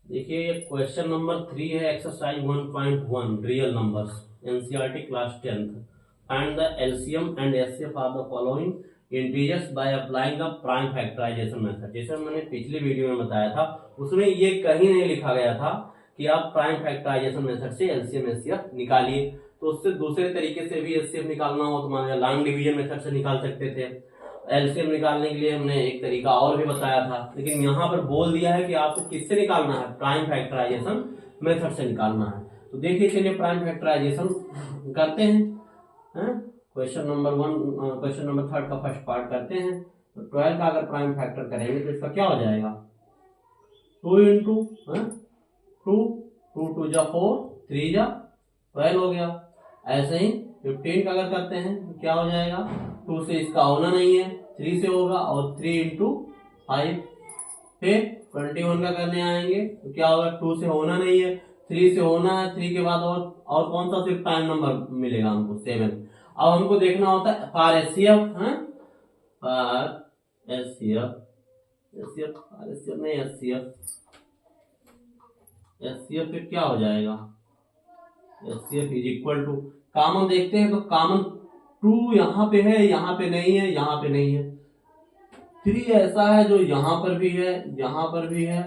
देखिए ये question number 3 है, exercise 1.1 real numbers, NCERT class 10th। Find the LCM and HCF of the following integers by applying the prime factorisation method. जैसे मैंने पिछले video में बताया था, उसमें ये कहीं नहीं लिखा गया था कि आप प्राइम फैक्टराइजेशन मेथड से एलसीएम एचसीएफ निकालिए। तो उससे दूसरे तरीके से भी एचसीएफ निकालना हो तो मान लॉन्ग डिवीजन मेथड से निकाल सकते थे। एलसीएम निकालने के लिए हमने एक तरीका और भी बताया था, लेकिन यहाँ पर बोल दिया है कि आपको किससे निकालना है, प्राइम फैक्टराइजेशन मेथड से निकालना है। तो देखिए चलिए प्राइम फैक्टराइजेशन करते हैं। क्वेश्चन नंबर 3 का फर्स्ट पार्ट करते हैं। तो 12 का अगर प्राइम फैक्टर करेंगे तो इसका क्या हो जाएगा, 2 इंटू 2 2 जा 4 3 जा 12 हो गया। ऐसे ही 15 का अगर करते हैं तो क्या हो जाएगा, 2 से इसका होना नहीं है, 3 से होगा, और 3 इंटू 5। फिर 21 का करने आएंगे तो क्या होगा, 2 से होना नहीं है, 3 से होना है, 3 के बाद और कौन सा सिर्फ प्राइम नंबर मिलेगा हमको, 7। अब हमको देखना होता है फार एचसीएफ, फार एचसीएफ नहीं, एचसीएफ फिर क्या हो जाएगा, HCF is equal to, common देखते हैं तो कॉमन 2 यहाँ पे है, यहाँ पे नहीं है, यहाँ पे नहीं है। 3 ऐसा है जो यहाँ पर भी है, यहाँ पर भी है,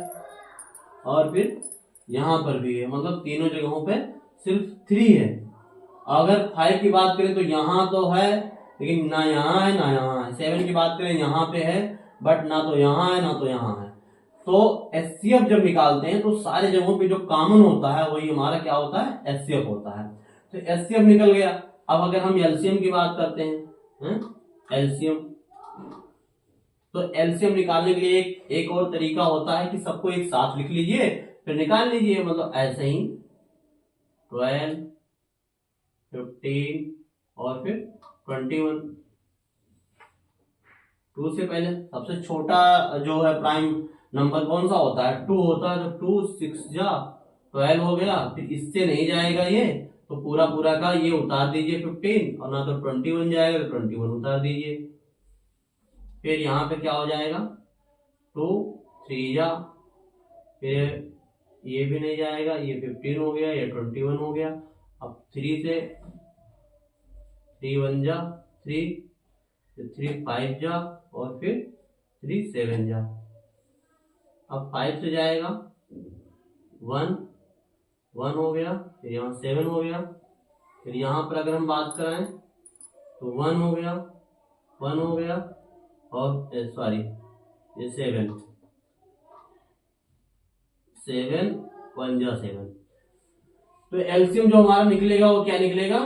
और फिर यहाँ पर भी है, मतलब तीनों जगहों पे सिर्फ 3 है। अगर 5 की बात करें तो यहाँ तो है लेकिन ना यहाँ है ना यहाँ है। 7 की बात करें यहाँ पे है बट ना तो यहाँ है ना तो यहाँ है। तो एचसीएफ जब निकालते हैं तो सारे जगहों पे जो कॉमन होता है वही हमारा क्या होता है, एचसीएफ होता है। तो एचसीएफ निकल गया। अब अगर हम एलसीएम की बात करते हैं, एलसीएम, तो एलसीएम निकालने के लिए एक और तरीका होता है कि सबको एक साथ लिख लीजिए फिर निकाल लीजिए। मतलब ऐसे ही 12 15 और फिर 21। 2 से पहले सबसे छोटा जो है प्राइम नंबर कौन सा होता है, 2 होता है। तो 2 6 जा 12 हो गया। फिर इससे नहीं जाएगा ये, तो पूरा पूरा का ये उतार दीजिए 15, और ना तो 21 जाएगा तो 21 उतार दीजिए। फिर यहाँ पे क्या हो जाएगा, 2 3 जा, फिर ये भी नहीं जाएगा, ये 15 हो गया, ये 21 हो गया। अब 3 से 3 1 जा 3, 3 5 जा, और फिर 3 7 जा। अब 5 से जाएगा 1 1 हो गया, फिर यहाँ 7 हो गया। फिर यहाँ पर अगर हम बात करें तो 1 हो गया, 1 हो गया, और सॉरी ये 7 1 जा 7। तो एलसीएम जो हमारा निकलेगा वो क्या निकलेगा,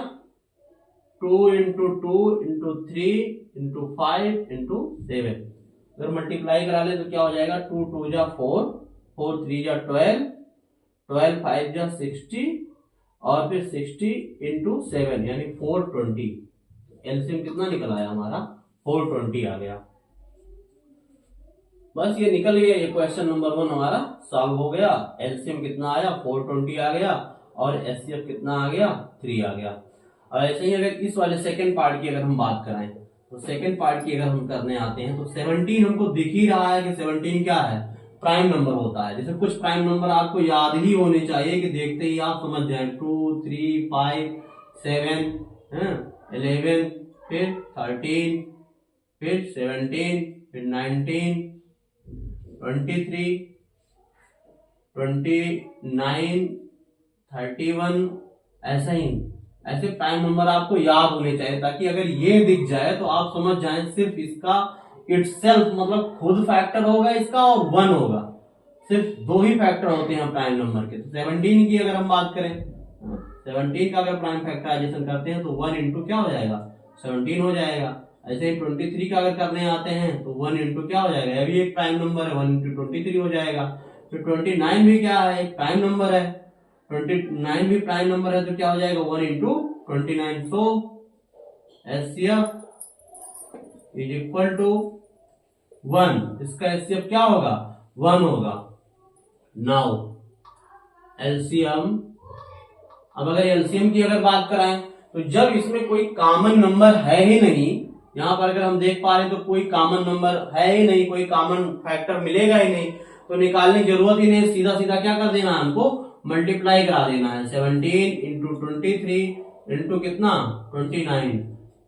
2 इंटू 2 इंटू 3 इंटू 5 इंटू 7। अगर मल्टीप्लाई करा ले तो क्या हो जाएगा, 2 2 जा 4 4 3 जा 12 12 5 जा 60, और फिर 60 इंटू 7 यानी 420। एलसीएम कितना निकल आया हमारा, 420 आ गया। बस ये निकल गया, ये क्वेश्चन नंबर 1 हमारा सॉल्व हो गया। एलसीएम कितना आया, 420 आ गया, और एचसीएफ कितना आ गया, 3 आ गया। और ऐसे ही अगर इस वाले सेकंड पार्ट की अगर हम बात करें तो सेकंड पार्ट की अगर हम करने आते हैं तो 17 हमको दिख ही रहा है कि 17 क्या है, प्राइम नंबर होता है। जैसे कुछ प्राइम नंबर आपको याद ही होने चाहिए कि देखते ही आप समझ जाए, 2 3 5 7 11, फिर 13, फिर 17, फिर 19 23 29 31। ऐसा ही ऐसे प्राइम नंबर आपको याद होने चाहिए, ताकि अगर ये दिख जाए तो आप समझ जाएं सिर्फ इसका इटसेल्फ मतलब खुद फैक्टर होगा इसका, और 1 होगा। सिर्फ 2 ही फैक्टर होते हैं प्राइम नंबर के। तो 17 की अगर हम बात करें, 17 का अगर प्राइम फैक्टराइजेशन करते हैं तो 1 इंटू क्या हो जाएगा, 17 हो जाएगा। ऐसे ही 23 का अगर करने आते हैं तो 1 इंटू क्या हो जाएगा, यह भी एक प्राइम नंबर है, 1 इंटू 23 हो जाएगा। फिर 29 भी क्या है, एक प्राइम नंबर है, 29 भी प्राइम नंबर है, तो क्या हो जाएगा, 1 into 29। So HCF is equal to 1। इसका एचसीएफ क्या होगा, 1 होगा। नाउ एलसीएम, अब अगर एलसीएम की अगर बात कराएं तो जब इसमें कोई कॉमन नंबर है ही नहीं, यहां पर अगर हम देख पा रहे हैं तो कोई कॉमन नंबर है ही नहीं, कोई कॉमन फैक्टर मिलेगा ही नहीं, तो निकालने की जरूरत ही नहीं, सीधा सीधा क्या कर देना है हमको, मल्टीप्लाई करा देना है। 17 इंटू 23 इंटू कितना 29,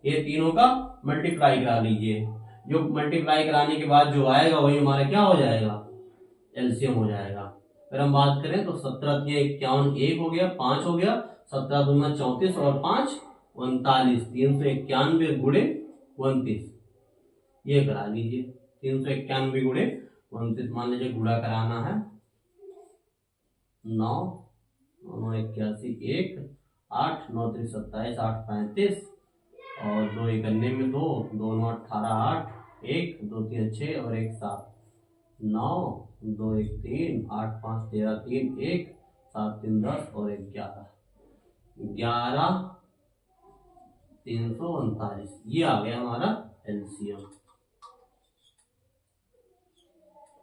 ये तीनों का मल्टीप्लाई करा लीजिए। जो मल्टीप्लाई कराने के बाद जो आएगा वही हमारा क्या हो जाएगा, एलसीएम हो जाएगा। अगर हम बात करें तो 17 51 एक हो गया, 5 हो गया, 17 दूना 34 और 5 39, 391 गुणे 29, ये करा लीजिए। 391 गुणे 29 मान लीजिए गुणा कराना है, 9 9 81 1 8 9 3 27 8 35 और 2 91 में 2 2 9 18 8 1 2 3 6 और 1 7 9 2 1 3 8 5 13 3 1 7 3 10 और 1 11 11 339, ये आ गया हमारा एलसीएम।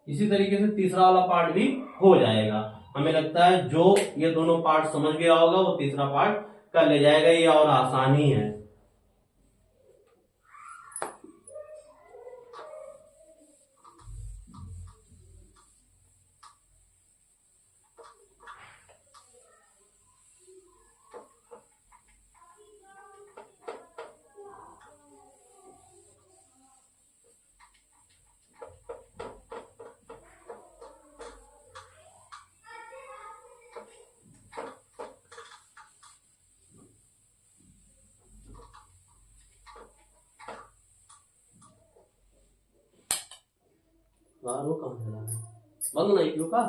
इसी तरीके से तीसरा वाला पार्ट भी हो जाएगा। हमें लगता है जो ये दोनों पार्ट समझ गया होगा वो तीसरा पार्ट कर ले जाएगा, ये और आसानी है। वो कहाँ चला है, बंद नहीं क्यों का